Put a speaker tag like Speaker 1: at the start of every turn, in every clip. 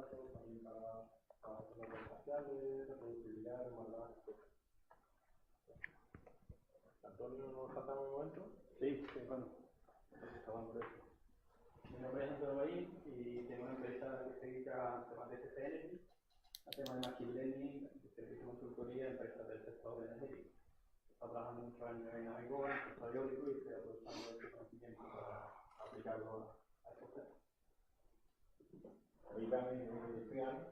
Speaker 1: datos, también para zonas espaciales, reproducibilidad, demanda, etc. Antonio, ¿nos saltamos un momento?
Speaker 2: Sí, bueno, estaban por eso. Mi nombre es Antonio Bahí y tengo una empresa que se dedica a temas de CCN, a temas de Machine Learning, servicio de consultoría, empresas del sector energético. Está trabajando muchos años en Avigoa, en el sector eólico, y estoy aprovechando este conocimiento para aplicarlo a estos temas.
Speaker 1: Ahí también es industrial,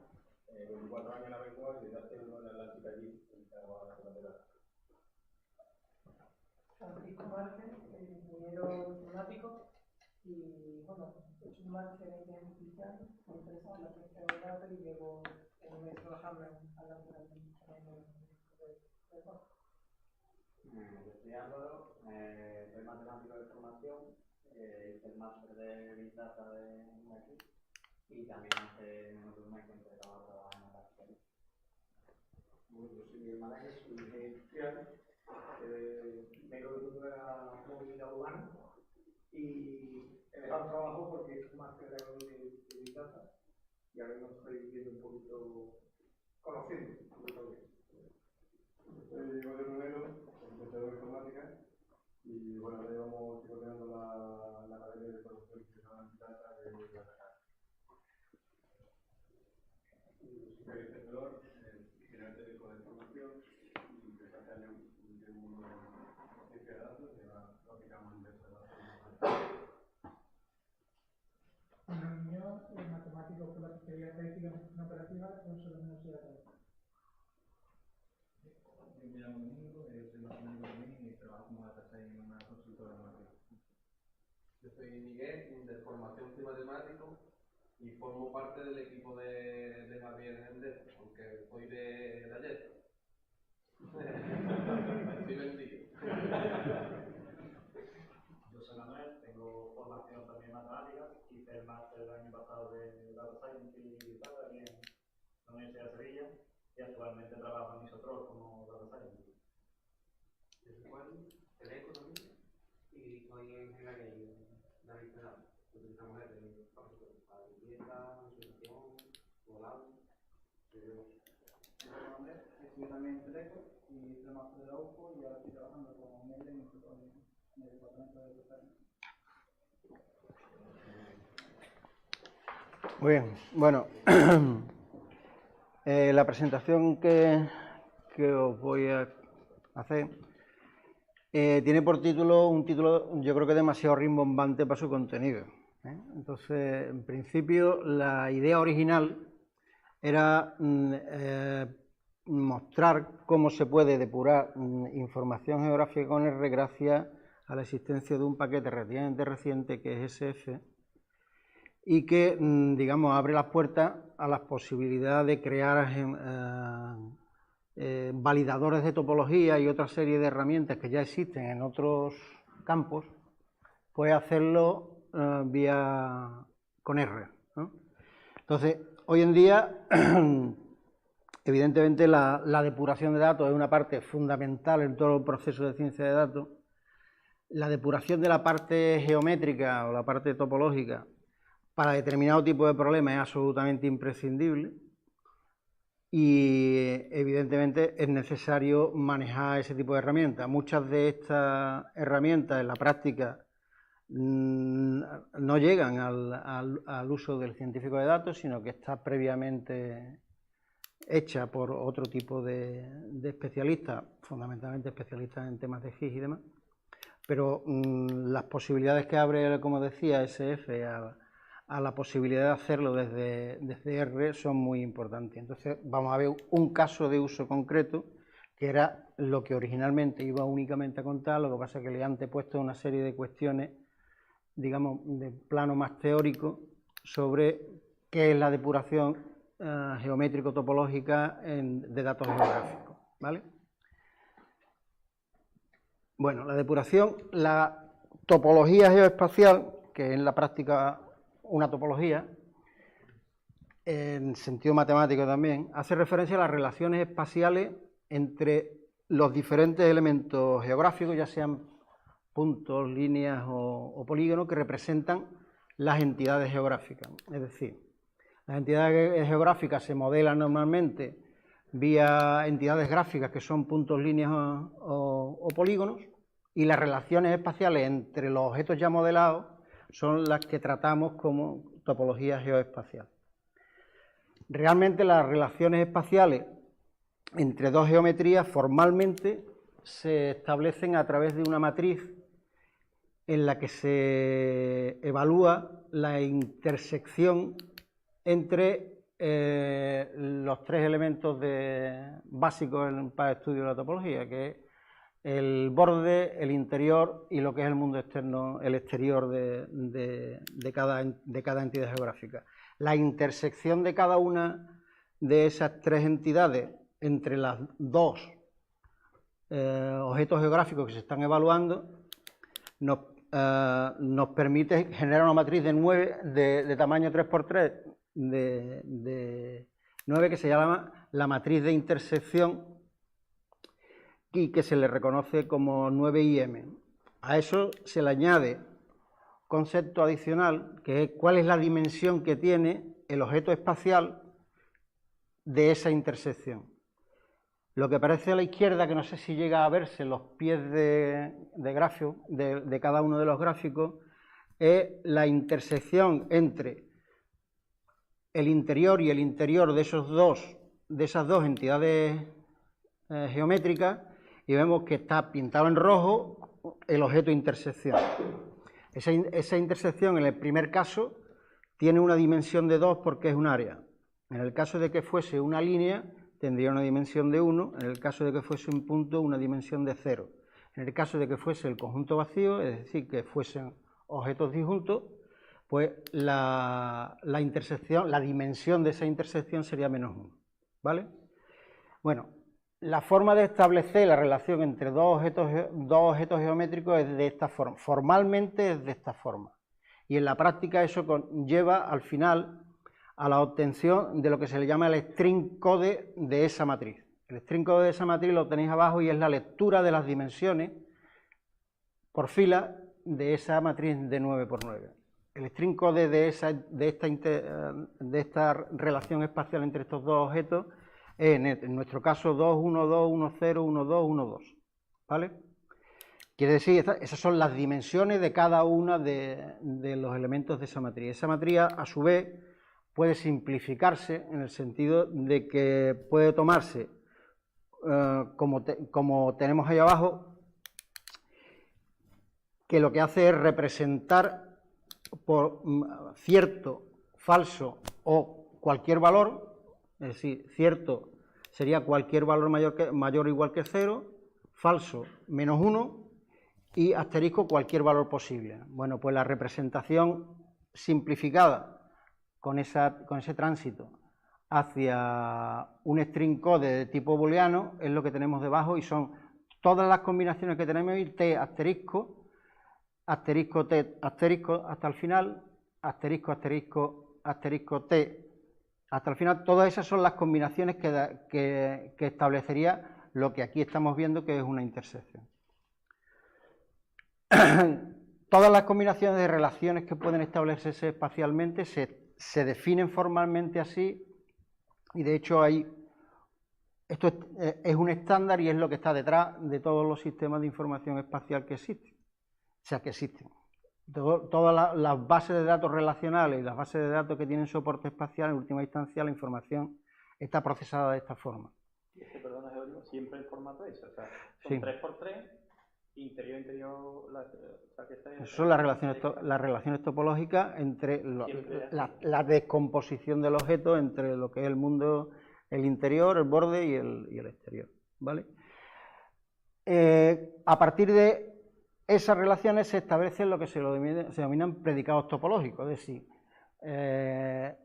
Speaker 1: 24 años en Avigoa y desde hace uno en la Atlántica allí, dedicado a la lateral.
Speaker 3: Francisco Márquez, ingeniero informático, y bueno, he hecho un máster en inteligencia artificial, me interesa la ciencia de datos y llevo un mes trabajando en Atlántica en el
Speaker 4: Yo soy Álvaro, soy matemático de formación, hice el máster de Big Data de aquí y también hace menos de un mes que empecé a trabajar en la práctica.
Speaker 1: Bueno, yo soy Miguel Malagues, soy ingeniero industrial, vengo del mundo de la movilidad urbana y he dejado el trabajo porque es un máster de Big Data y ahora mismo estoy viendo un poquito, conociendo un poquito bien. Soy José Romero, profesor de informática y bueno, ahora llevamos piloteando la academia de producción y de Big Data de la Caja. Soy Javier Tendedor, ingeniero técnico de información y desde hace años en el mundo de ciencia de datos y ahora lo aplicamos en base de datos.
Speaker 3: Una niño, matemático por la especialidad estadística en operativa, profesor de la Universidad de Cádiz.
Speaker 5: Yo me llamo Domingo, soy matemático también y trabajo como data science en una consultora de marketing.
Speaker 6: Yo soy Miguel, de formación soy matemático y formo parte del equipo de Javier Hernández, aunque soy de ayer. Estoy vendido.
Speaker 7: Yo soy Manuel, tengo formación también en matemáticas, hice el máster el año pasado de Data Science y Data aquí en la Universidad de Sevilla y actualmente trabajo en Isotrol como Data Science.
Speaker 4: Yo soy Juan, teleco también, y soy ingeniero de administración. Utilizamos para limpieza, visualización, volado.
Speaker 8: Yo soy Andrés, estudié también en teleco y hice el máster de la UFO y ahora estoy trabajando como medio en el departamento de Data Science.
Speaker 9: Muy bien, bueno, la presentación que os voy a hacer tiene por título un título yo creo que demasiado rimbombante para su contenido, ¿eh? Entonces, en principio, la idea original era mostrar cómo se puede depurar información geográfica con R gracias a la existencia de un paquete relativamente reciente que es SF y que, digamos, abre las puertas a las posibilidades de crear validadores de topología y otra serie de herramientas que ya existen en otros campos, pues hacerlo vía con R, ¿no? Entonces, hoy en día, evidentemente, la depuración de datos es una parte fundamental en todo el proceso de ciencia de datos. La depuración de la parte geométrica o la parte topológica para determinado tipo de problema es absolutamente imprescindible y evidentemente es necesario manejar ese tipo de herramientas. Muchas de estas herramientas en la práctica no llegan al uso del científico de datos, sino que está previamente hecha por otro tipo de especialistas, fundamentalmente especialistas en temas de GIS y demás. Pero las posibilidades que abre, como decía, SF a la posibilidad de hacerlo desde R son muy importantes. Entonces vamos a ver un caso de uso concreto que era lo que originalmente iba únicamente a contar, lo que pasa es que le he antepuesto una serie de cuestiones, digamos, de plano más teórico sobre qué es la depuración geométrico-topológica de datos geográficos, ¿vale? Bueno, la depuración, la topología geoespacial, que es en la práctica una topología, en sentido matemático también, hace referencia a las relaciones espaciales entre los diferentes elementos geográficos, ya sean puntos, líneas o polígonos, que representan las entidades geográficas. Es decir, Las entidades geográficas se modelan normalmente vía entidades gráficas que son puntos, líneas o polígonos, y las relaciones espaciales entre los objetos ya modelados son las que tratamos como topología geoespacial. Realmente las relaciones espaciales entre dos geometrías formalmente se establecen a través de una matriz en la que se evalúa la intersección entre los tres elementos básicos para el estudio de la topología, que es el borde, el interior y lo que es el mundo externo, el exterior de cada entidad geográfica. La intersección de cada una de esas tres entidades entre las dos objetos geográficos que se están evaluando nos permite generar una matriz de tamaño 3×3 de 9 que se llama la matriz de intersección y que se le reconoce como 9IM. A eso se le añade concepto adicional, que es cuál es la dimensión que tiene el objeto espacial de esa intersección. Lo que aparece a la izquierda, que no sé si llega a verse los pies de cada uno de los gráficos, es la intersección entre el interior y el interior de esas dos entidades geométricas, y vemos que está pintado en rojo el objeto intersección. Esa intersección en el primer caso tiene una dimensión de 2 porque es un área. En el caso de que fuese una línea tendría una dimensión de 1, en el caso de que fuese un punto una dimensión de 0. En el caso de que fuese el conjunto vacío, es decir, que fuesen objetos disjuntos, pues la dimensión de esa intersección sería -1, ¿vale? Bueno, la forma de establecer la relación entre dos objetos geométricos es de esta forma. Formalmente es de esta forma. Y en la práctica eso conlleva al final a la obtención de lo que se le llama el string code de esa matriz. El string code de esa matriz lo tenéis abajo y es la lectura de las dimensiones por fila de esa matriz de 9×9. El string code de esta relación espacial entre estos dos objetos es, en nuestro caso, 2, 1, 2, 1, 0, 1, 2, 1, 2. ¿Vale? Quiere decir, esas son las dimensiones de cada una de los elementos de esa matriz. Esa matriz, a su vez, puede simplificarse en el sentido de que puede tomarse, como tenemos ahí abajo, que lo que hace es representar por cierto, falso o cualquier valor, es decir, cierto sería cualquier valor mayor o igual que 0, falso -1 y asterisco cualquier valor posible. Bueno, pues la representación simplificada con ese tránsito hacia un string code de tipo booleano es lo que tenemos debajo, y son todas las combinaciones que tenemos ahí, t asterisco, asterisco t asterisco hasta el final, asterisco asterisco asterisco t hasta el final. Todas esas son las combinaciones que establecería lo que aquí estamos viendo que es una intersección. Todas las combinaciones de relaciones que pueden establecerse espacialmente se definen formalmente así, y de hecho esto es un estándar y es lo que está detrás de todos los sistemas de información espacial que existen. O sea, que existen. Todas las bases de datos relacionales y las bases de datos que tienen soporte espacial, en última instancia la información está procesada de esta forma.
Speaker 2: Y perdona, Jerónimo, siempre en formato ese, o sea, son
Speaker 9: Sí.
Speaker 2: 3×3, interior,
Speaker 9: son las relaciones topológicas entre la descomposición del objeto entre lo que es el mundo, el interior, el borde y el exterior, ¿vale? A partir de esas relaciones se establecen lo que se denominan predicados topológicos, es decir,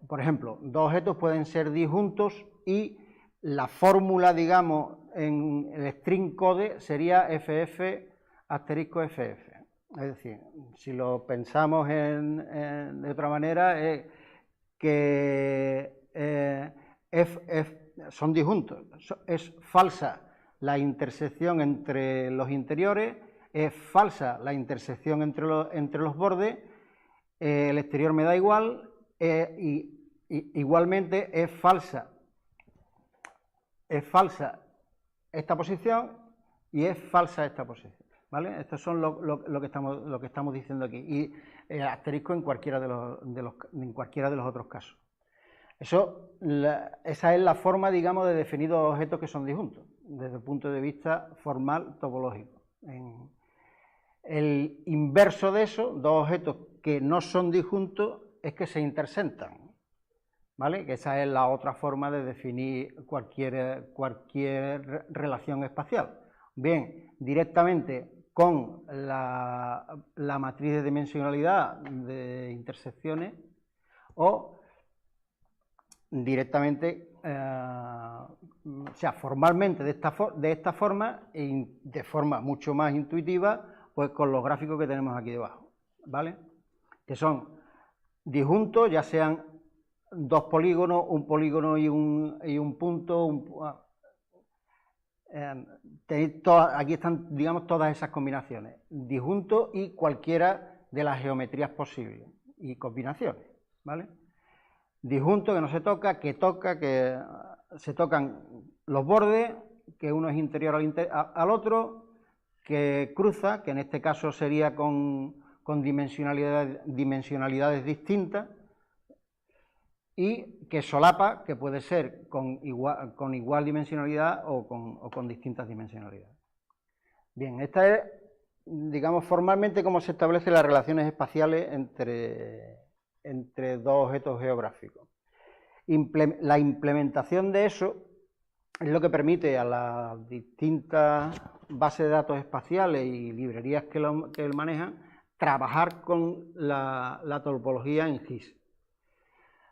Speaker 9: por ejemplo, dos objetos pueden ser disjuntos y la fórmula, digamos, en el string code sería FF asterisco FF. Es decir, si lo pensamos de otra manera, es que son disjuntos. Es falsa la intersección entre los interiores, es falsa la intersección entre los bordes, el exterior me da igual, y igualmente es falsa esta posición y es falsa esta posición, ¿vale? Estos son lo que estamos diciendo aquí, y asterisco en cualquiera de los otros casos. Esa es la forma, digamos, de definir dos objetos que son disjuntos, desde el punto de vista formal topológico. El inverso de eso, dos objetos que no son disjuntos, es que se intersectan, ¿vale? Que esa es la otra forma de definir cualquier relación espacial. Bien, directamente con la matriz de dimensionalidad de intersecciones, o directamente, o sea, formalmente de esta forma, y de forma mucho más intuitiva, pues con los gráficos que tenemos aquí debajo, ¿vale? Que son disjuntos, ya sean dos polígonos, un polígono y un punto. Aquí están, digamos, todas esas combinaciones, disjuntos y cualquiera de las geometrías posibles y combinaciones, ¿vale? Disjunto que no se toca, que se tocan los bordes, que uno es interior al otro, que cruza, que en este caso sería con dimensionalidades distintas, y que solapa, que puede ser con igual dimensionalidad o con distintas dimensionalidades. Bien, esta es, digamos, formalmente cómo se establecen las relaciones espaciales entre dos objetos geográficos. La implementación de eso es lo que permite a las distintas bases de datos espaciales y librerías que lo manejan trabajar con la topología en GIS.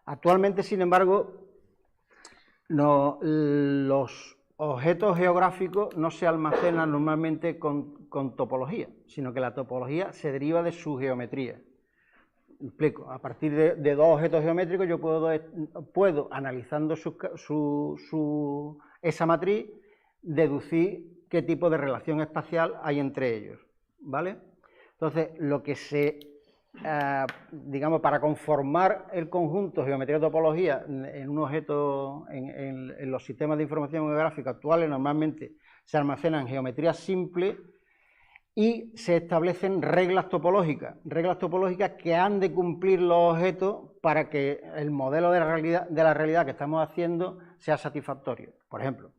Speaker 9: Actualmente, sin embargo, los objetos geográficos no se almacenan normalmente con topología, sino que la topología se deriva de su geometría. Me explico, a partir de dos objetos geométricos yo puedo analizando esa matriz, deducir qué tipo de relación espacial hay entre ellos, ¿vale? Entonces, lo que digamos, para conformar el conjunto geometría-topología en un objeto, en los sistemas de información geográfica actuales, normalmente se almacenan geometrías simples y se establecen reglas topológicas que han de cumplir los objetos para que el modelo de la realidad que estamos haciendo sea satisfactorio. Por ejemplo,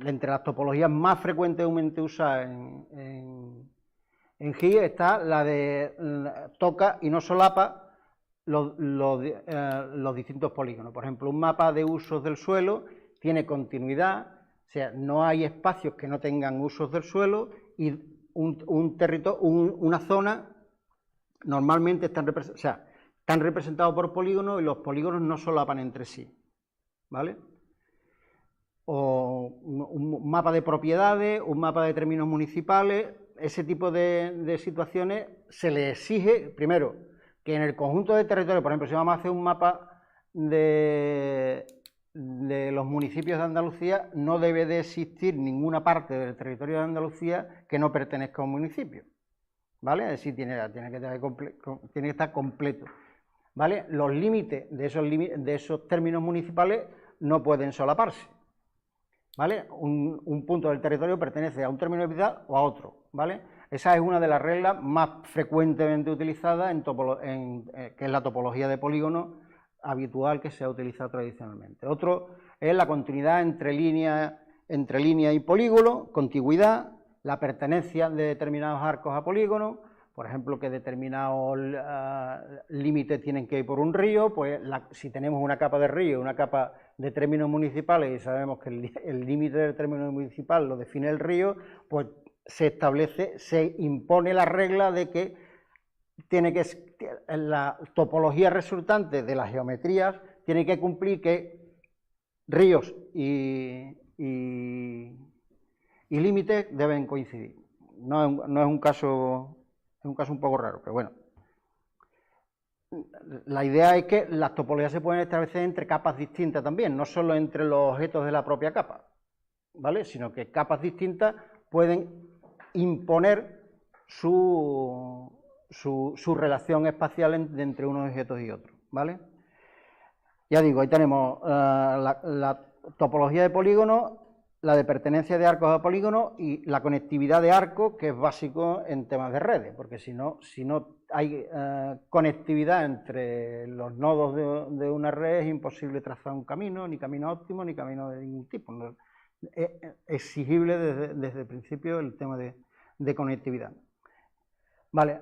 Speaker 9: entre las topologías más frecuentemente usadas en GIS está la de toca y no solapa los distintos polígonos. Por ejemplo, un mapa de usos del suelo tiene continuidad, o sea, no hay espacios que no tengan usos del suelo, y una zona normalmente están representados por polígonos y los polígonos no solapan entre sí, ¿vale? O un mapa de propiedades, un mapa de términos municipales. Ese tipo de situaciones se le exige, primero, que en el conjunto de territorio, por ejemplo, si vamos a hacer un mapa de los municipios de Andalucía, no debe de existir ninguna parte del territorio de Andalucía que no pertenezca a un municipio, ¿vale? Es decir, tiene que estar completo, ¿vale? Los límites de esos términos municipales no pueden solaparse, ¿vale? Un punto del territorio pertenece a un término municipal o a otro, ¿vale? Esa es una de las reglas más frecuentemente utilizadas que es la topología de polígono habitual que se ha utilizado tradicionalmente. Otro es la continuidad entre línea y polígono, contigüidad, la pertenencia de determinados arcos a polígonos, por ejemplo, que determinados límites tienen que ir por un río, pues si tenemos una capa de río, una capa de términos municipales y sabemos que el límite del término municipal lo define el río, pues se impone la regla de que la topología resultante de las geometrías tiene que cumplir que ríos y límites deben coincidir. No es un caso un poco raro, pero bueno. La idea es que las topologías se pueden establecer entre capas distintas también, no solo entre los objetos de la propia capa, ¿vale? Sino que capas distintas pueden imponer su relación espacial entre unos objetos y otros, ¿vale? Ya digo, ahí tenemos la topología de polígono, la de pertenencia de arcos a polígonos y la conectividad de arcos, que es básico en temas de redes, porque si no hay conectividad entre los nodos de una red, es imposible trazar un camino, ni camino óptimo, ni camino de ningún tipo. ¿No? Es exigible desde el principio el tema de conectividad. Vale,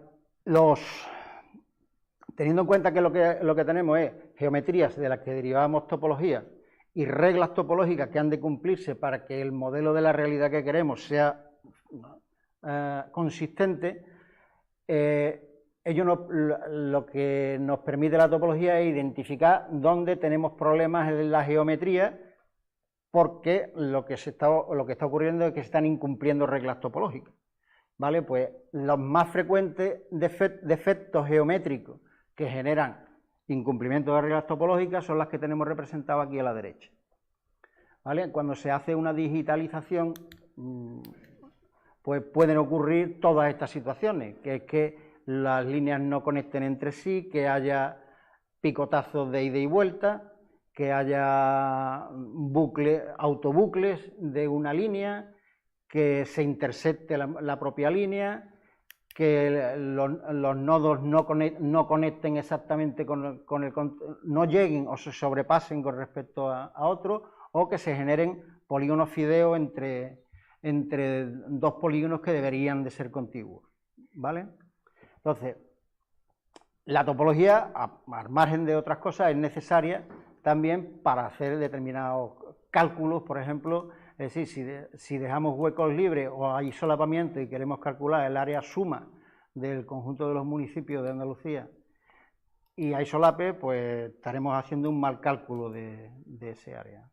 Speaker 9: teniendo en cuenta que lo que tenemos es geometrías de las que derivamos topologías y reglas topológicas que han de cumplirse para que el modelo de la realidad que queremos sea consistente, lo que nos permite la topología es identificar dónde tenemos problemas en la geometría, porque lo que está ocurriendo es que se están incumpliendo reglas topológicas. ¿Vale? Pues los más frecuentes defectos geométricos que generan incumplimiento de reglas topológicas son las que tenemos representadas aquí a la derecha. ¿Vale? Cuando se hace una digitalización, pues pueden ocurrir todas estas situaciones, que es que las líneas no conecten entre sí, que haya picotazos de ida y vuelta, que haya autobucles de una línea, que se intersecte la propia línea, que los nodos no conecten exactamente no lleguen o se sobrepasen con respecto a otros, o que se generen polígonos fideos entre dos polígonos que deberían de ser contiguos, ¿vale? Entonces, la topología, al margen de otras cosas, es necesaria también para hacer determinados cálculos, por ejemplo. Es decir, si dejamos huecos libres o hay solapamiento y queremos calcular el área suma del conjunto de los municipios de Andalucía y hay solape, pues estaremos haciendo un mal cálculo de ese área.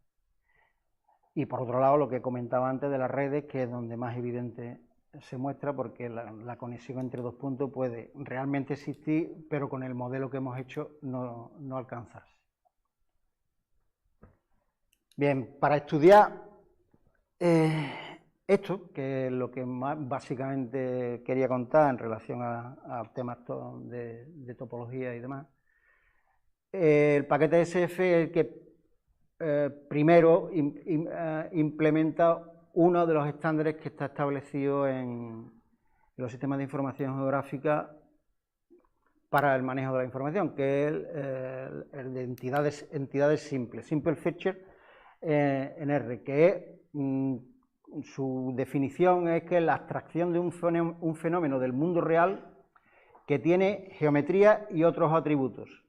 Speaker 9: Y por otro lado, lo que comentaba antes de las redes, que es donde más evidente se muestra, porque la conexión entre dos puntos puede realmente existir, pero con el modelo que hemos hecho no alcanzarse. Bien, para estudiar esto, que es lo que más básicamente quería contar en relación a temas de topología y demás, el paquete SF es el que primero implementa uno de los estándares que está establecido en los sistemas de información geográfica para el manejo de la información, que es el de entidades simples, Simple Feature en R, que es, su definición es que la abstracción de un fenómeno del mundo real que tiene geometría y otros atributos,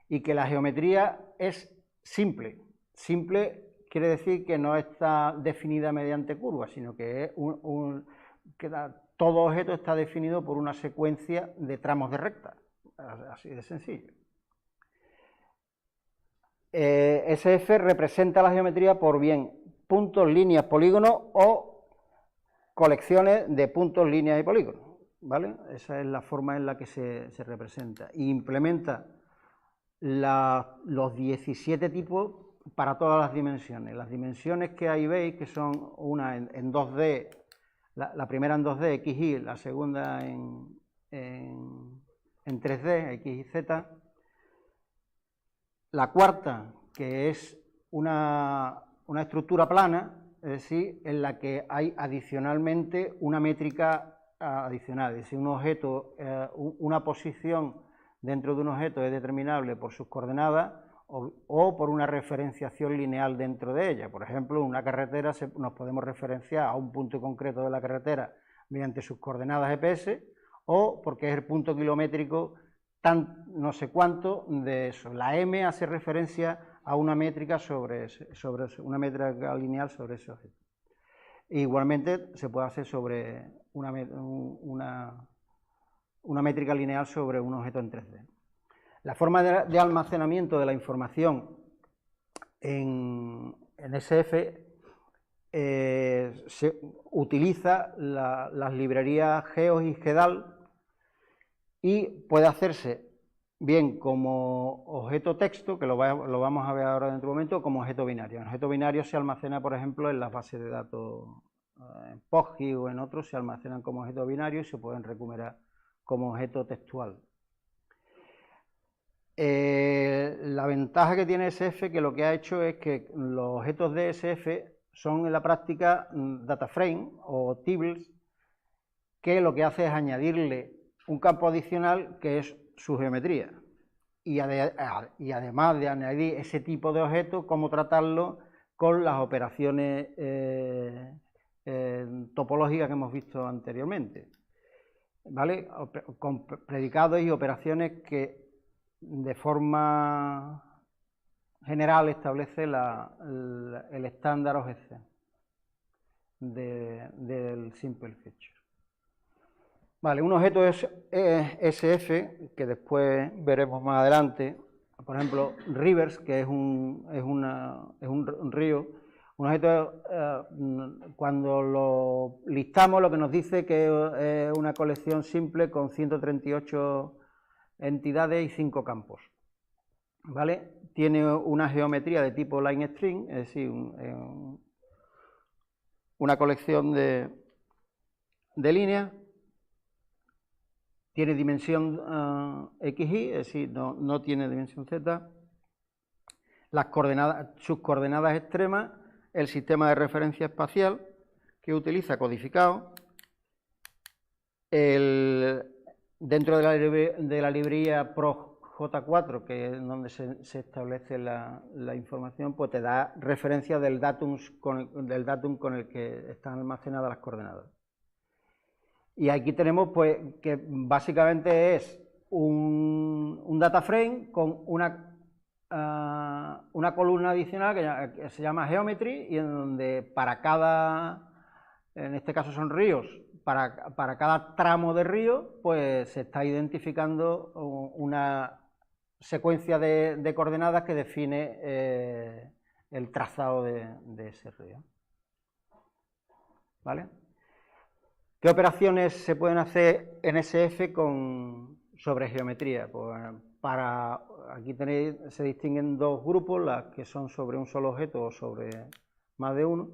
Speaker 9: y que la geometría es simple. Simple quiere decir que no está definida mediante curvas, sino que es todo objeto está definido por una secuencia de tramos de recta, así de sencillo. SF representa la geometría por bien puntos, líneas, polígonos o colecciones de puntos, líneas y polígonos, ¿vale? Esa es la forma en la que se representa. Y implementa los 17 tipos para todas las dimensiones. Las dimensiones que ahí veis, que son una en 2D, la primera en 2D, X, Y, la segunda en 3D, X y Z. La cuarta, que es una estructura plana, es decir, en la que hay adicionalmente una métrica adicional, es decir, un objeto, una posición dentro de un objeto es determinable por sus coordenadas o por una referenciación lineal dentro de ella. Por ejemplo, una carretera nos podemos referenciar a un punto concreto de la carretera mediante sus coordenadas GPS o porque es el punto kilométrico no sé cuánto de eso. La M hace referencia a una métrica sobre una métrica lineal sobre ese objeto. Igualmente se puede hacer sobre una métrica lineal sobre un objeto en 3D. La forma de almacenamiento de la información en SF se utiliza las librerías GEOS y GEDAL y puede hacerse bien como objeto texto, que lo vamos a ver ahora dentro de un momento, como objeto binario. El objeto binario se almacena, por ejemplo, en las bases de datos en PostGIS o en otros, se almacenan como objeto binario y se pueden recuperar como objeto textual. La La ventaja que tiene SF, que lo que ha hecho es que los objetos de SF son en la práctica data frame o tables, que lo que hace es añadirle un campo adicional que es su geometría. Y además de añadir ese tipo de objetos, cómo tratarlo con las operaciones topológicas que hemos visto anteriormente, ¿vale? Con predicados y operaciones que de forma general establece el estándar OGC del Simple Feature. Vale, un objeto es SF, que después veremos más adelante, por ejemplo, rivers, que es un río. Un objeto, cuando lo listamos, lo que nos dice que es una colección simple con 138 entidades y 5 campos. ¿Vale? Tiene una geometría de tipo line string, es decir, una colección de líneas. Tiene dimensión XY, es decir, no tiene dimensión Z. Sus coordenadas extremas, el sistema de referencia espacial que utiliza codificado. Dentro de la librería PROJ4, que es donde se establece la información, pues te da referencia del datum con el que están almacenadas las coordenadas. Y aquí tenemos, pues, que básicamente es un data frame con una columna adicional que se llama geometry, y en donde para cada, en este caso son ríos, para cada tramo de río, pues se está identificando una secuencia de coordenadas que define el trazado de ese río. ¿Vale? ¿Qué operaciones se pueden hacer en SF sobre geometría? Pues aquí tenéis, se distinguen dos grupos, las que son sobre un solo objeto o sobre más de uno.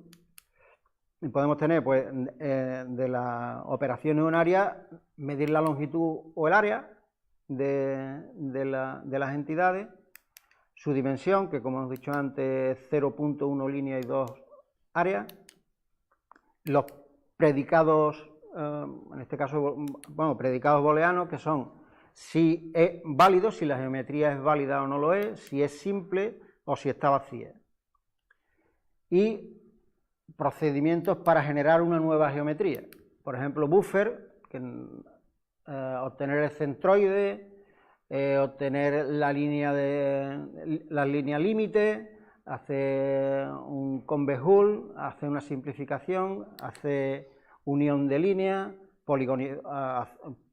Speaker 9: Y podemos tener, pues, de las operaciones unarias, medir la longitud o el área de las entidades, su dimensión, que como hemos dicho antes es 0.1 línea y 2 áreas, los predicados, en este caso, bueno, predicados booleanos, que son si es válido, si la geometría es válida o no lo es, si es simple o si está vacía. Y procedimientos para generar una nueva geometría. Por ejemplo, buffer, obtener el centroide, obtener la línea límite, hacer un convex hull, hacer una simplificación, hacer unión de líneas,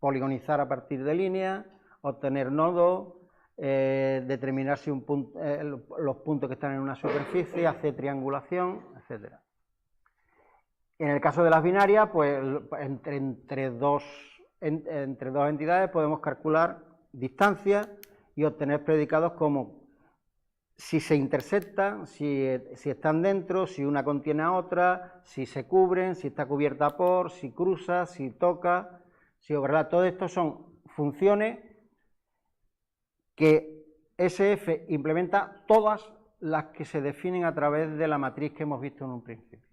Speaker 9: poligonizar a partir de líneas, obtener nodos, determinar si los puntos que están en una superficie, hacer triangulación, etc. En el caso de las binarias, pues entre dos entidades podemos calcular distancias y obtener predicados como si se intersectan, si están dentro, si una contiene a otra, si se cubren, si está cubierta por, si cruza, si toca, si overlap. Todo esto son funciones que SF implementa, todas las que se definen a través de la matriz que hemos visto en un principio,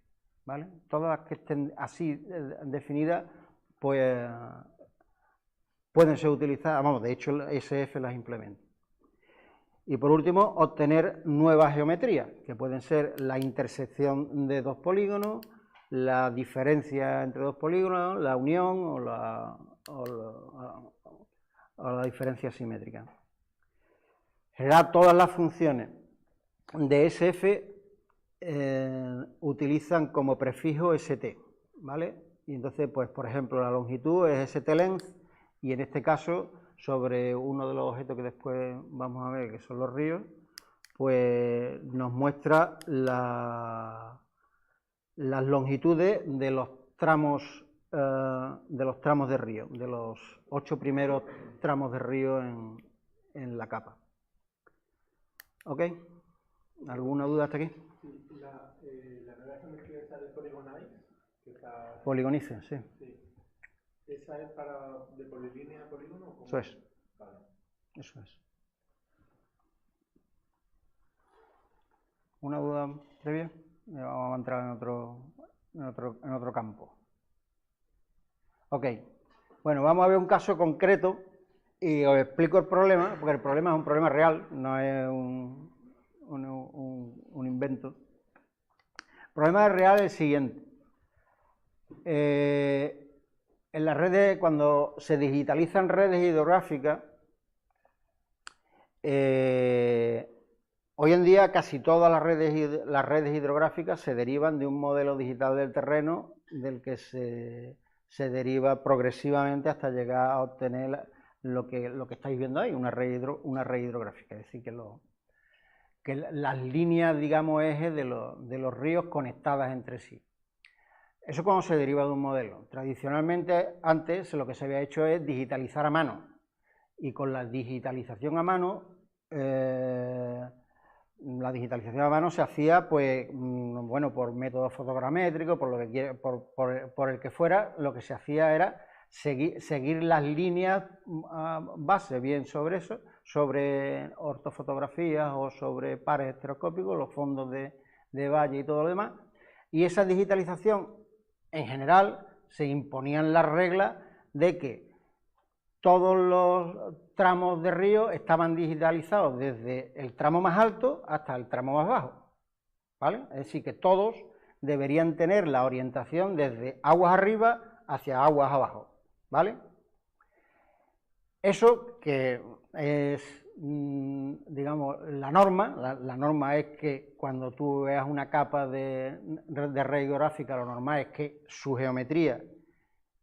Speaker 9: ¿vale? Todas las que estén así definidas, pues pueden ser utilizadas, vamos, de hecho el SF las implementa. Y por último, obtener nuevas geometrías, que pueden ser la intersección de dos polígonos, la diferencia entre dos polígonos, la unión o la diferencia simétrica. Generar todas las funciones de SF utilizan como prefijo ST, ¿vale? Y entonces, pues, por ejemplo, la longitud es ST-length, y en este caso, sobre uno de los objetos que después vamos a ver, que son los ríos, pues nos muestra las longitudes de los tramos de río, de los 8 primeros tramos de río en la capa. ¿Ok? ¿Alguna duda hasta aquí?
Speaker 2: La nueva geometría esa de Polygonize,
Speaker 9: Polygonize, sí.
Speaker 2: ¿Esa es de polilínea a polígono?
Speaker 9: Eso es.
Speaker 2: Vale.
Speaker 9: Eso es. ¿Una duda previa? Vamos a entrar en otro campo. Ok, bueno, vamos a ver un caso concreto y os explico el problema, porque el problema es un problema real, no es un invento. El problema real es el siguiente. En las redes, cuando se digitalizan redes hidrográficas, hoy en día casi todas las redes hidrográficas se derivan de un modelo digital del terreno del que se deriva progresivamente hasta llegar a obtener lo que estáis viendo ahí, una red hidrográfica, es decir, que las líneas, digamos, ejes de los ríos conectadas entre sí. Eso cuando se deriva de un modelo. Tradicionalmente, antes lo que se había hecho es digitalizar a mano, y con la digitalización a mano, se hacía, pues, bueno, por método fotogramétrico, por el que fuera, lo que se hacía era seguir las líneas base, bien sobre eso, sobre ortofotografías o sobre pares estereoscópicos, los fondos de valle y todo lo demás, y esa digitalización, en general, se imponían las reglas de que todos los tramos de río estaban digitalizados desde el tramo más alto hasta el tramo más bajo, ¿vale? Es decir, que todos deberían tener la orientación desde aguas arriba hacia aguas abajo, ¿vale? Eso que es, digamos, la norma. La norma es que cuando tú veas una capa de red hidrográfica, lo normal es que su geometría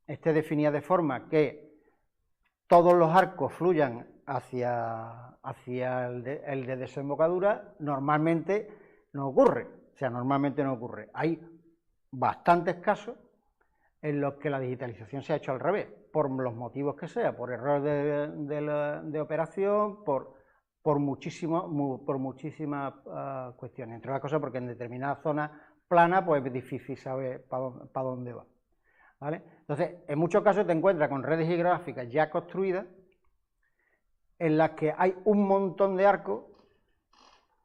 Speaker 9: esté definida de forma que todos los arcos fluyan hacia el de desembocadura. Normalmente no ocurre, Hay bastantes casos en los que la digitalización se ha hecho al revés, por los motivos que sea, por error de operación, por muchísimas cuestiones, entre otras cosas porque en determinadas zonas planas pues es difícil saber para dónde va, ¿vale? Entonces, en muchos casos te encuentras con redes hidrográficas ya construidas en las que hay un montón de arcos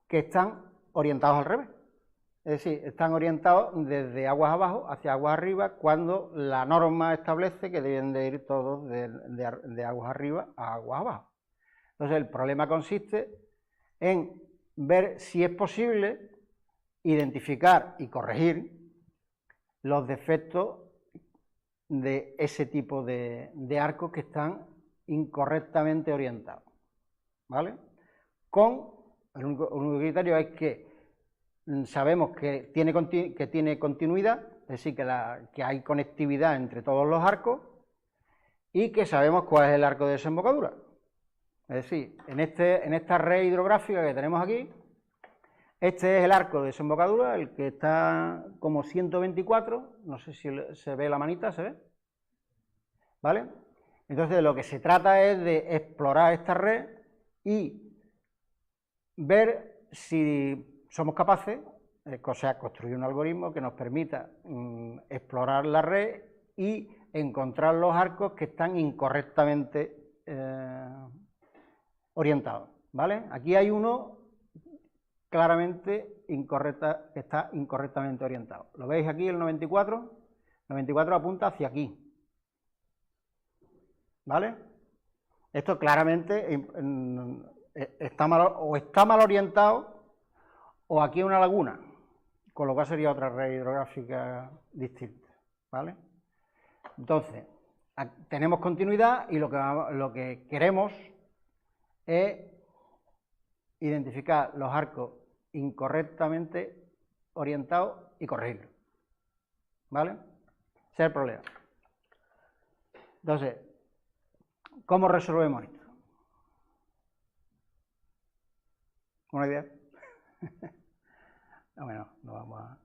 Speaker 9: que están orientados al revés. Es decir, están orientados desde aguas abajo hacia aguas arriba, cuando la norma establece que deben de ir todos de aguas arriba a aguas abajo. Entonces, el problema consiste en ver si es posible identificar y corregir los defectos de ese tipo de arcos que están incorrectamente orientados, ¿vale? El único criterio es que sabemos que tiene continuidad, es decir, que hay conectividad entre todos los arcos, y que sabemos cuál es el arco de desembocadura. Es decir, en esta red hidrográfica que tenemos aquí, este es el arco de desembocadura, el que está como 124, no sé si se ve la manita, ¿se ve? ¿Vale? Entonces, lo que se trata es de explorar esta red y ver si somos capaces, o sea, construir un algoritmo que nos permita explorar la red y encontrar los arcos que están incorrectamente orientados, ¿vale? Aquí hay uno claramente que está incorrectamente orientado. ¿Lo veis aquí, el 94? El 94 apunta hacia aquí, ¿vale? Esto claramente está mal orientado, o aquí hay una laguna, con lo cual sería otra red hidrográfica distinta, ¿vale? Entonces, tenemos continuidad y lo que queremos es identificar los arcos incorrectamente orientados y corregirlos, ¿vale? Ese es el problema. Entonces, ¿cómo resolvemos esto? ¿Una idea? Bueno, no vamos a...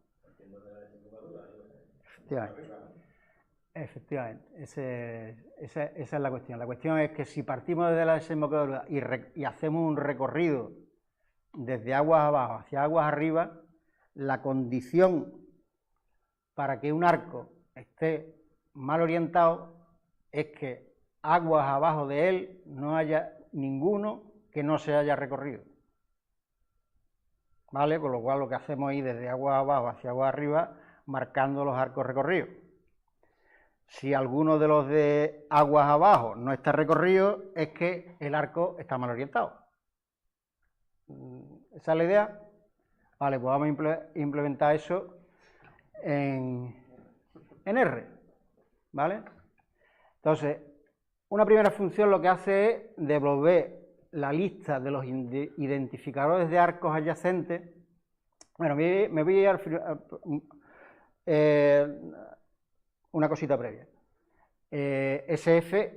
Speaker 9: Efectivamente, esa es la cuestión. La cuestión es que si partimos desde la desembocadura y hacemos un recorrido desde aguas abajo hacia aguas arriba, la condición para que un arco esté mal orientado es que aguas abajo de él no haya ninguno que no se haya recorrido. ¿vale? Con lo cual lo que hacemos es ir desde agua abajo hacia agua arriba, marcando los arcos recorridos. Si alguno de los de aguas abajo no está recorrido, es que el arco está mal orientado. ¿Esa es la idea? Vale, pues vamos a implementar eso en R, ¿vale? Entonces, una primera función lo que hace es devolver la lista de los identificadores de arcos adyacentes. Bueno, me voy a ir una cosita previa. SF,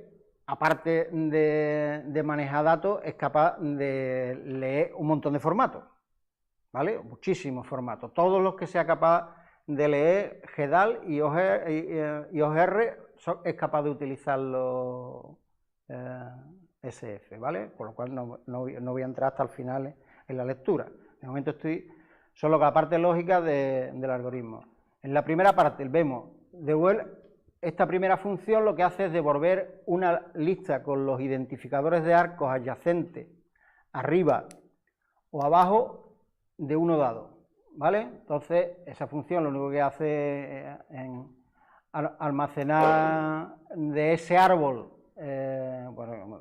Speaker 9: aparte de manejar datos, es capaz de leer un montón de formatos, ¿vale? Muchísimos formatos. Todos los que sea capaz de leer GEDAL y OGR es capaz de utilizarlo SF, ¿vale? Por lo cual no voy a entrar hasta el final en la lectura. De momento estoy solo con la parte lógica del algoritmo. En la primera parte vemos esta primera función lo que hace es devolver una lista con los identificadores de arcos adyacentes arriba o abajo de uno dado, ¿vale? Entonces esa función lo único que hace es almacenar de ese árbol, bueno,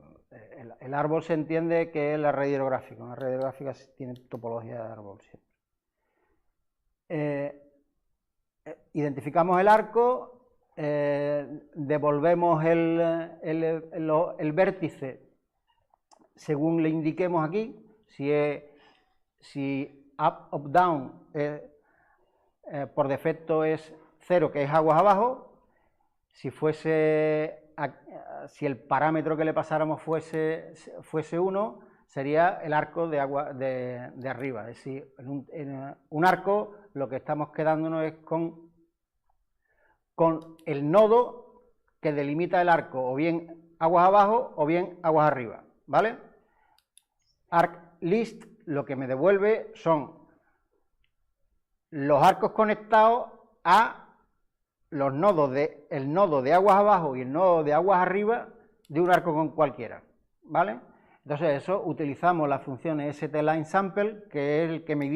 Speaker 9: el árbol se entiende que es la red hidrográfica. Una red hidrográfica tiene topología de árbol siempre. Identificamos el arco, devolvemos el vértice según le indiquemos aquí. Si up, down, por defecto es 0, que es aguas abajo. Si el parámetro que le pasáramos fuese 1, sería el arco de agua de arriba. Es decir, en un arco lo que estamos quedándonos es con el nodo que delimita el arco, o bien aguas abajo o bien aguas arriba, ¿vale? ArcList lo que me devuelve son los arcos conectados a los nodos el nodo de aguas abajo y el nodo de aguas arriba de un arco con cualquiera, ¿vale? Entonces eso utilizamos la función stLineSample, que es el que me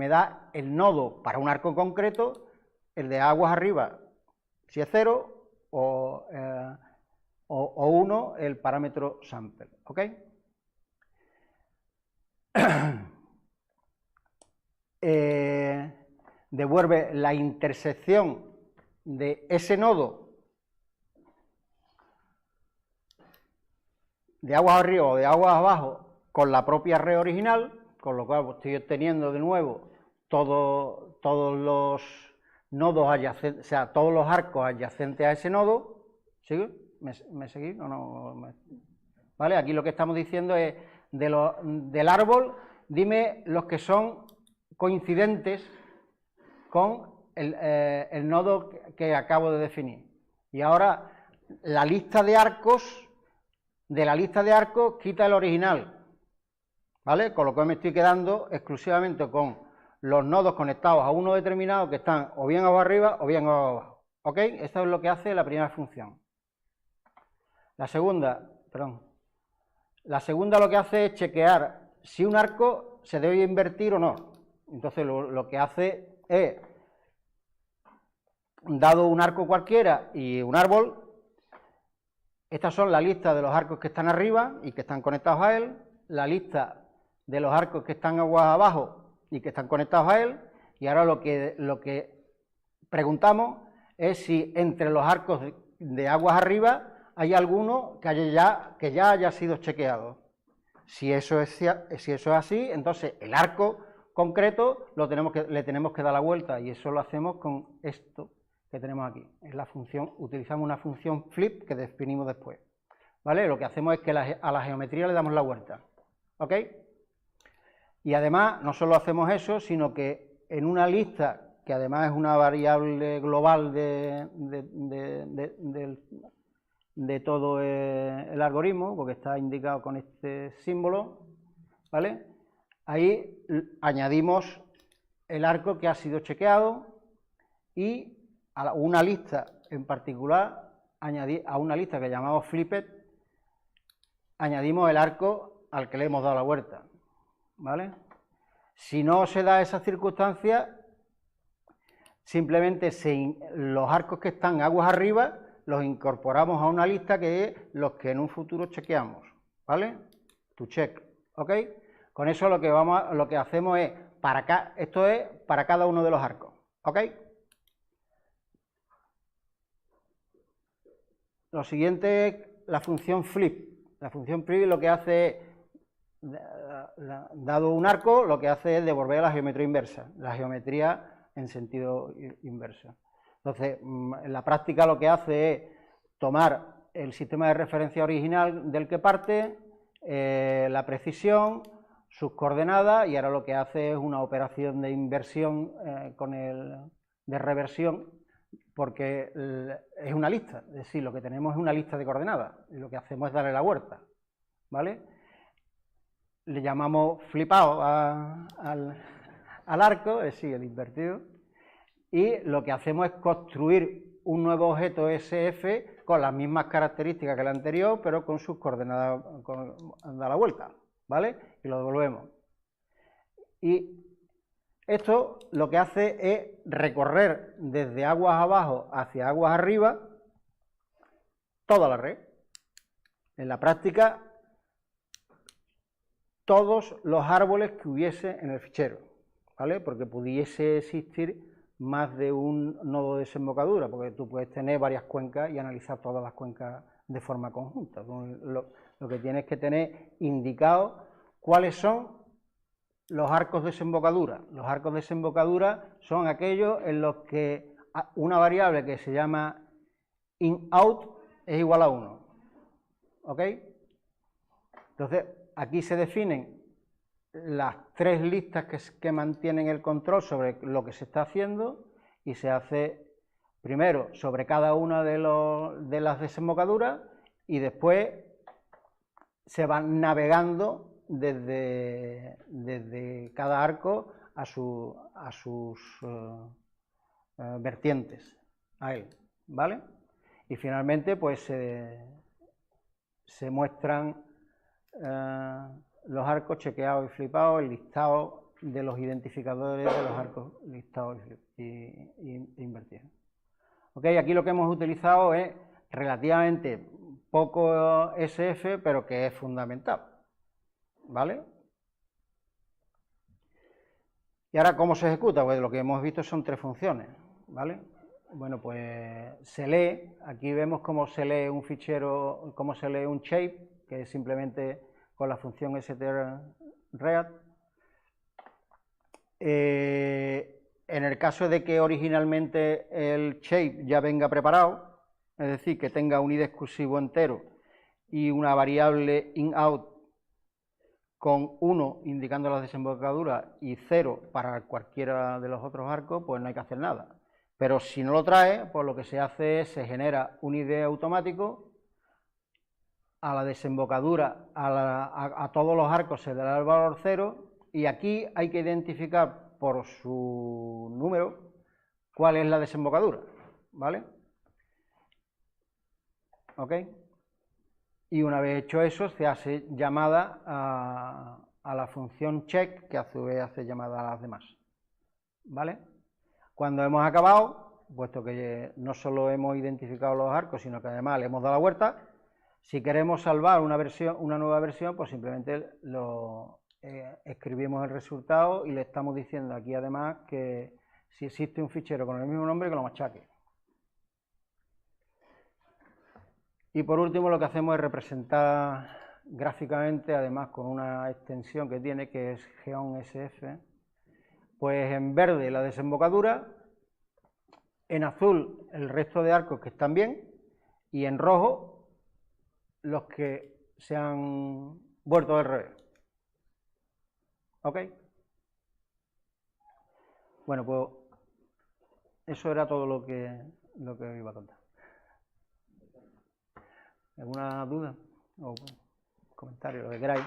Speaker 9: da el nodo para un arco concreto, el de aguas arriba si es 0 o 1 el parámetro sample, ¿ok? Devuelve la intersección de ese nodo de aguas arriba o de aguas abajo con la propia red original, con lo cual estoy obteniendo de nuevo todos los nodos adyacentes, o sea, todos los arcos adyacentes a ese nodo. ¿Sigue? ¿Me seguís? ¿Vale? Aquí lo que estamos diciendo es del árbol, dime los que son coincidentes con el nodo que acabo de definir. Y ahora la lista de arcos, quita el original, ¿vale? Con lo cual me estoy quedando exclusivamente con los nodos conectados a uno determinado que están o bien abajo arriba o bien abajo. ¿Ok? Esto es lo que hace la primera función. La segunda lo que hace es chequear si un arco se debe invertir o no. Entonces lo que hace es, dado un arco cualquiera y un árbol, estas son la lista de los arcos que están arriba y que están conectados a él, la lista de los arcos que están aguas abajo y que están conectados a él, y ahora lo que preguntamos es si entre los arcos de aguas arriba hay alguno que ya haya sido chequeado. Si eso es así, entonces el arco concreto le tenemos que dar la vuelta, y eso lo hacemos con esto que tenemos aquí. Es la función, utilizamos una función flip que definimos después, ¿vale? Lo que hacemos es que a la geometría le damos la vuelta, ¿ok? Y además no solo hacemos eso, sino que en una lista, que además es una variable global de todo el algoritmo, porque está indicado con este símbolo, ¿vale? Ahí añadimos el arco que ha sido chequeado, y a una lista en particular, a una lista que llamamos flipped, añadimos el arco al que le hemos dado la vuelta, ¿vale? Si no se da esa circunstancia, simplemente los arcos que están aguas arriba los incorporamos a una lista que es los que en un futuro chequeamos, ¿vale? To check, ¿ok? Con eso lo que hacemos es, esto es para cada uno de los arcos, ¿ok? Lo siguiente es la función flip. La función flip lo que hace es, dado un arco, lo que hace es devolver la geometría inversa, la geometría en sentido inverso. Entonces, en la práctica lo que hace es tomar el sistema de referencia original del que parte, la precisión, sus coordenadas, y ahora lo que hace es una operación de inversión de reversión, porque es una lista, es decir, lo que tenemos es una lista de coordenadas, y lo que hacemos es darle la vuelta, ¿vale? Le llamamos flipado al arco, es decir, el invertido, y lo que hacemos es construir un nuevo objeto SF con las mismas características que el anterior, pero con sus coordenadas, da la vuelta, ¿vale? Y lo devolvemos. Y esto lo que hace es recorrer desde aguas abajo hacia aguas arriba toda la red. En la práctica, todos los árboles que hubiese en el fichero, ¿vale? Porque pudiese existir más de un nodo de desembocadura, porque tú puedes tener varias cuencas y analizar todas las cuencas de forma conjunta. Lo que tienes que tener indicado cuáles son los arcos de desembocadura. Los arcos de desembocadura son aquellos en los que una variable que se llama in-out es igual a 1. ¿Ok? Entonces, aquí se definen las tres listas que mantienen el control sobre lo que se está haciendo, y se hace primero sobre cada una de las desembocaduras, y después se van navegando desde cada arco a sus vertientes, a él, ¿vale? Y finalmente pues se muestran los arcos chequeados y flipados, el listado de los identificadores de los arcos listados y invertidos. Ok, aquí lo que hemos utilizado es relativamente poco SF, pero que es fundamental, ¿vale? Y ahora, ¿cómo se ejecuta? Pues lo que hemos visto son tres funciones, ¿vale? Bueno, pues se lee, aquí vemos cómo se lee un fichero, cómo se lee un shape, que es simplemente con la función strread. En el caso de que originalmente el shape ya venga preparado, es decir, que tenga un id exclusivo entero y una variable in-out con 1 indicando las desembocaduras y 0 para cualquiera de los otros arcos, pues no hay que hacer nada. Pero si no lo trae, pues lo que se hace es, se genera un id automático, a la desembocadura, a todos los arcos se le da el valor 0, y aquí hay que identificar por su número cuál es la desembocadura, ¿vale? ¿Ok? Y una vez hecho eso, se hace llamada a la función check, que a su vez hace llamada a las demás, ¿vale? Cuando hemos acabado, puesto que no solo hemos identificado los arcos, sino que además le hemos dado la vuelta, si queremos salvar una nueva versión, pues simplemente escribimos el resultado y le estamos diciendo aquí además que si existe un fichero con el mismo nombre, que lo machaque. Y por último lo que hacemos es representar gráficamente, además con una extensión que tiene, que es geonsf, pues en verde la desembocadura, en azul el resto de arcos que están bien, y en rojo los que se han vuelto del revés. ¿Ok? Bueno, pues eso era todo lo que iba a contar. ¿Alguna duda o comentario, lo que queráis?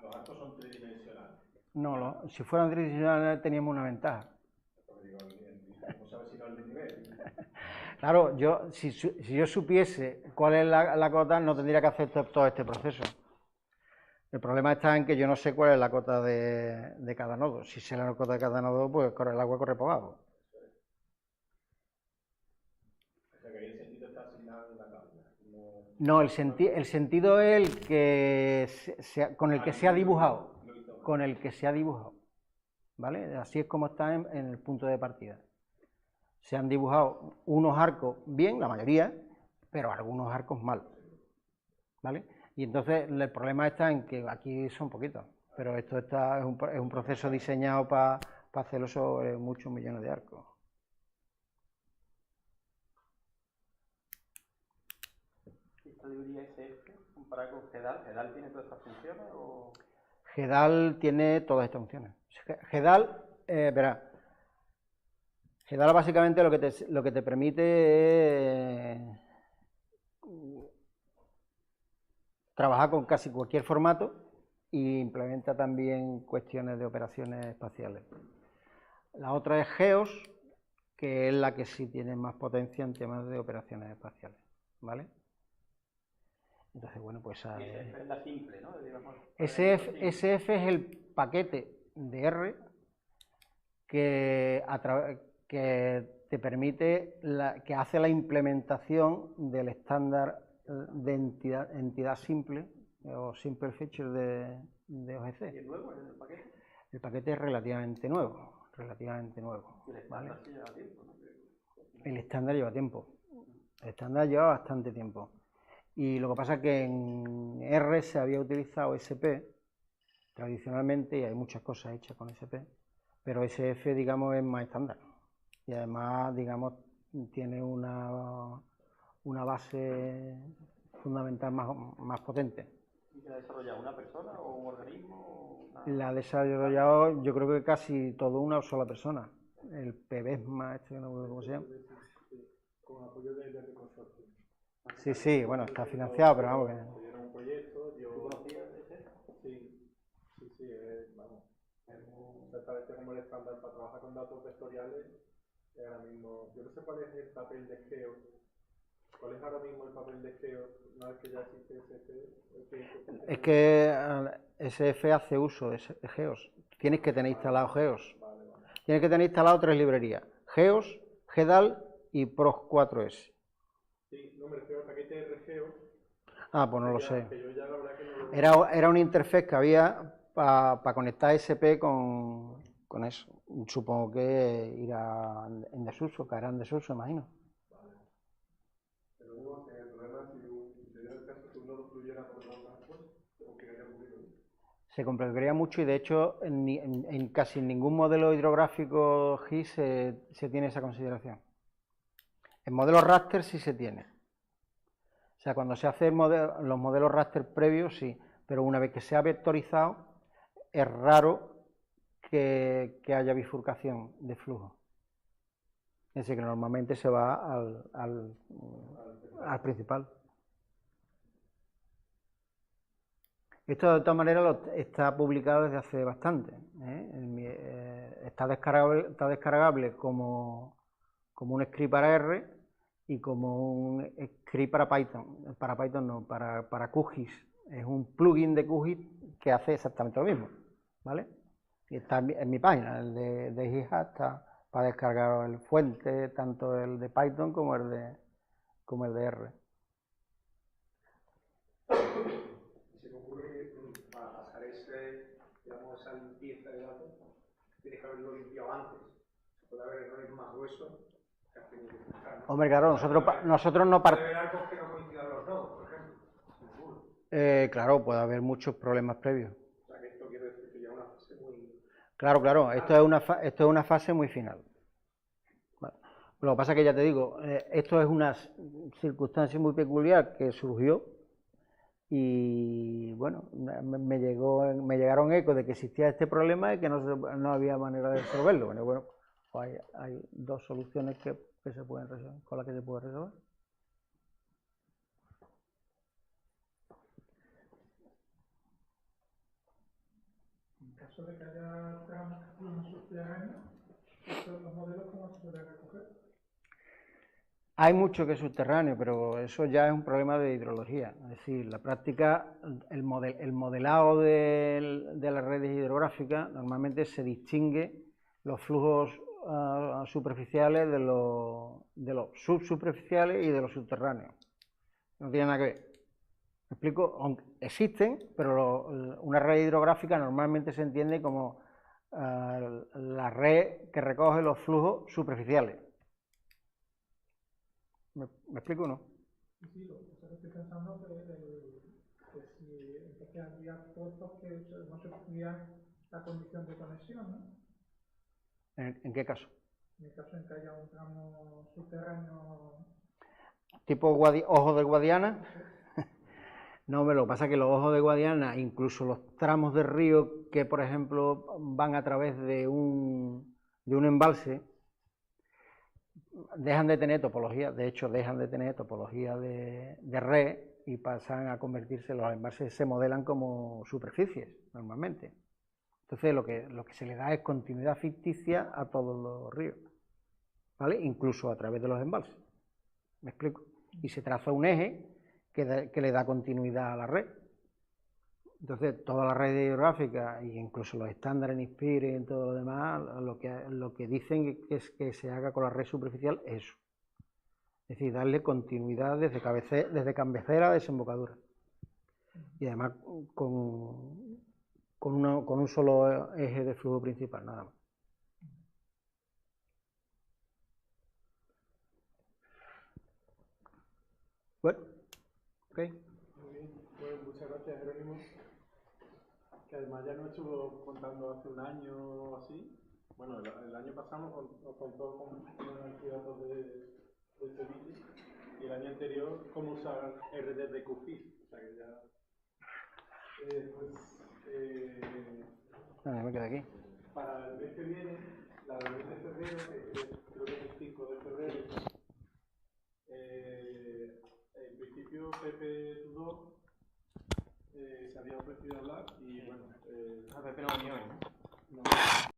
Speaker 5: ¿Los arcos son tridimensionales?
Speaker 9: No, si fueran tridimensionales teníamos una ventaja.
Speaker 5: ¿Cómo sabes si no es el nivel?
Speaker 9: Claro, si yo supiese cuál es la cota, no tendría que hacer todo este proceso. El problema está en que yo no sé cuál es la cota de cada nodo. Si sé la cota de cada nodo, pues el agua corre por abajo.
Speaker 2: O sea, que ahí el sentido está asignado en la tabla.
Speaker 9: No, el sentido es el que con el que se ha dibujado. Con el que se ha dibujado. ¿Vale? Así es como está en el punto de partida. Se han dibujado unos arcos bien, la mayoría, pero algunos arcos mal. ¿Vale? Y entonces el problema está en que aquí son poquitos, pero esto es un proceso diseñado para hacerlo sobre muchos millones de arcos.
Speaker 2: ¿Esta librería SF comparada con GEDAL? ¿GEDAL tiene todas estas funciones o...?
Speaker 9: GEDAL tiene todas estas funciones. GEDAL, verá, GEDAL básicamente lo que te permite es trabajar con casi cualquier formato e implementa también cuestiones de operaciones espaciales. La otra es GEOS, que es la que sí tiene más potencia en temas de operaciones espaciales, ¿vale? Entonces, bueno, pues...
Speaker 2: SF es la simple, ¿no? Digamos,
Speaker 9: SF es el paquete de R que te permite, que hace la implementación del estándar de entidad simple o simple feature de OGC.
Speaker 2: ¿Y es nuevo el paquete?
Speaker 9: El paquete es relativamente nuevo, ¿vale?
Speaker 2: El estándar sí lleva tiempo, ¿no?
Speaker 9: El estándar lleva tiempo. El estándar lleva bastante tiempo. Y lo que pasa es que en R se había utilizado SP tradicionalmente, y hay muchas cosas hechas con SP, pero SF, digamos, es más estándar. Y además, digamos, tiene una base fundamental más potente.
Speaker 2: ¿Y la ha desarrollado una persona o un organismo?
Speaker 9: La ha desarrollado, yo creo que casi todo una sola persona. El PBESMA, no sé cómo se llama.
Speaker 2: Con apoyo del consorcio.
Speaker 9: Sí, bueno, está financiado, pero vamos que...
Speaker 2: Era un proyecto, yo... ¿Tú conocías ese? Sí, vamos. Se establece como el estándar para trabajar con datos vectoriales. Ahora mismo, yo no sé cuál es el papel de GEOS. ¿Cuál es ahora mismo el papel de GEOS una vez que ya existe SF?
Speaker 9: Es que SF hace uso de GEOS. Tienes que tener instalado GEOS.
Speaker 2: Vale.
Speaker 9: Tienes que tener instalado 3 librerías: GEOS, GEDAL y PROG4S.
Speaker 2: Sí, no me refiero al paquete RGEOS.
Speaker 9: Ah, pues no lo sé.
Speaker 2: Que yo ya la verdad que no lo...
Speaker 9: Era una interfaz que había para conectar SP con eso. Supongo que irá en desuso, caerá en desuso, imagino.
Speaker 2: Vale. Pero digo que el problema es si se diera el caso que uno lo fluyera por los datos, o que haya ocurrido.
Speaker 9: Se complicaría mucho y de hecho en casi ningún modelo hidrográfico GIS se tiene esa consideración. En modelos raster sí se tiene. O sea, cuando se hacen los modelos raster previos sí, pero una vez que se ha vectorizado es raro que haya bifurcación de flujo. Es decir, que normalmente se va al principal. Esto de todas maneras está publicado desde hace bastante. Está descargable como un script para R y como un script para Python. Para Python no, para QGIS. Es un plugin de QGIS que hace exactamente lo mismo, ¿vale? Y está en mi página, el de GitHub, está para descargar el fuente, tanto el de Python como el de R.
Speaker 1: Se me ocurre que para pasar esa limpieza de datos, tienes que haberlo limpiado antes. Puede haber errores más gruesos.
Speaker 9: Hombre, claro, nosotros no
Speaker 1: partimos. Puede haber arcos que no coincidan los nodos, por ejemplo.
Speaker 9: Claro, puede haber muchos problemas previos.
Speaker 1: O sea, que esto quiere decir que ya es una fase muy...
Speaker 9: Claro, esto es una fase muy final. Bueno, lo que pasa es que ya te digo, esto es una circunstancia muy peculiar que surgió y bueno, me llegaron ecos de que existía este problema y que no había manera de resolverlo. Bueno, pues hay dos soluciones que se pueden resolver, con las que se puede resolver.
Speaker 10: En caso de que haya tramos que puedan surgir arenas, ¿estos los modelos cómo se pueden recoger?
Speaker 9: Hay mucho que es subterráneo, pero eso ya es un problema de hidrología. Es decir, la práctica, el modelado de las redes hidrográficas normalmente se distingue los flujos superficiales de los subsuperficiales y de los subterráneos. No tiene nada que ver. ¿Me explico? Aunque existen, pero una red hidrográfica normalmente se entiende como la red que recoge los flujos superficiales. ¿Me explico o no?
Speaker 10: Sí, lo que estoy pensando que si entonces había puertos que no se cumplían la condición de conexión, ¿no?
Speaker 9: ¿En qué caso?
Speaker 10: En el caso en que haya un tramo subterráneo.
Speaker 9: ¿Tipo ojos de Guadiana? No, pero lo que pasa es que los ojos de Guadiana, incluso los tramos de río que, por ejemplo, van a través de un embalse, dejan de tener topología, de hecho dejan de tener topología de red y pasan a convertirse, los embalses se modelan como superficies normalmente. Entonces lo que se le da es continuidad ficticia a todos los ríos, ¿vale? Incluso a través de los embalses. ¿Me explico? Y se traza un eje que le da continuidad a la red. Entonces, toda la red hidrográfica e incluso los estándares en INSPIRE y en todo lo demás, lo que dicen es que se haga con la red superficial es eso. Es decir, darle continuidad desde cabecera a desembocadura. Y además con un solo eje de flujo principal, nada más. Bueno, ok.
Speaker 10: Muy bien, pues muchas gracias, Jerónimo. Que además ya nos estuvo contando hace un año o así. Bueno, el año pasado nos contó cómo funcionan los datos de Sevilla y el año anterior cómo usar RDDQFIS. O sea que ya.
Speaker 9: Me quedo aquí.
Speaker 10: Para el mes que viene, la reunión de febrero, que creo que es el 5 de febrero, en principio Pepe Tudor se había ofrecido hablar y bueno.
Speaker 2: Pepe no venía hoy, ¿no?
Speaker 10: No.